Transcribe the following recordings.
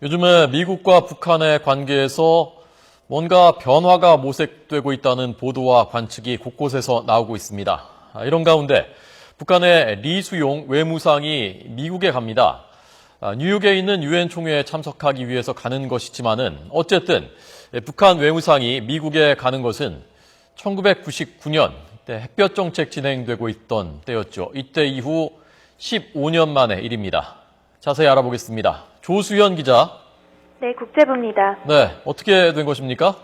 요즘에 미국과 북한의 관계에서 뭔가 변화가 모색되고 있다는 보도와 관측이 곳곳에서 나오고 있습니다. 이런 가운데 북한의 리수용 외무상이 미국에 갑니다. 뉴욕에 있는 유엔 총회에 참석하기 위해서 가는 것이지만은 어쨌든 북한 외무상이 미국에 가는 것은 1999년 햇볕 정책 진행되고 있던 때였죠. 이때 이후 15년 만의 일입니다. 자세히 알아보겠습니다. 조수현 기자. 네, 국제부입니다. 네, 어떻게 된 것입니까?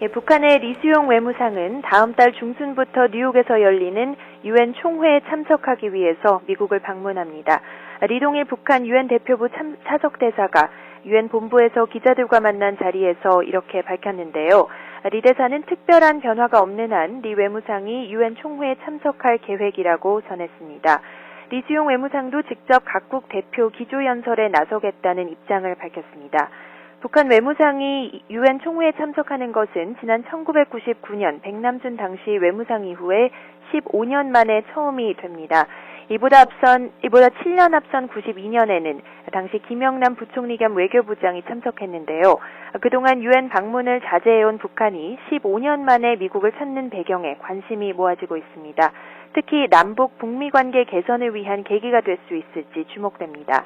예, 북한의 리수용 외무상은 다음 달 중순부터 뉴욕에서 열리는 유엔 총회에 참석하기 위해서 미국을 방문합니다. 리동일 북한 유엔 대표부 차석 대사가 유엔 본부에서 기자들과 만난 자리에서 이렇게 밝혔는데요. 리 대사는 특별한 변화가 없는 한 리 외무상이 유엔 총회에 참석할 계획이라고 전했습니다. 리수용 외무상도 직접 각국 대표 기조연설에 나서겠다는 입장을 밝혔습니다. 북한 외무상이 유엔 총회에 참석하는 것은 지난 1999년 백남준 당시 외무상 이후에 15년 만에 처음이 됩니다. 이보다 7년 앞선 92년에는 당시 김영남 부총리 겸 외교부장이 참석했는데요. 그동안 유엔 방문을 자제해온 북한이 15년 만에 미국을 찾는 배경에 관심이 모아지고 있습니다. 특히 남북 북미 관계 개선을 위한 계기가 될 수 있을지 주목됩니다.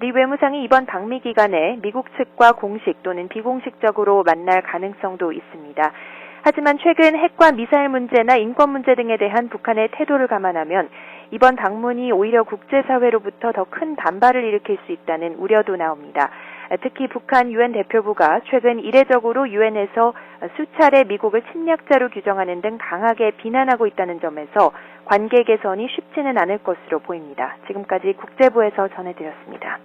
리 외무상이 이번 방미 기간에 미국 측과 공식 또는 비공식적으로 만날 가능성도 있습니다. 하지만 최근 핵과 미사일 문제나 인권 문제 등에 대한 북한의 태도를 감안하면 이번 방문이 오히려 국제사회로부터 더 큰 반발을 일으킬 수 있다는 우려도 나옵니다. 특히 북한 유엔 대표부가 최근 이례적으로 유엔에서 수차례 미국을 침략자로 규정하는 등 강하게 비난하고 있다는 점에서 관계 개선이 쉽지는 않을 것으로 보입니다. 지금까지 국제부에서 전해드렸습니다.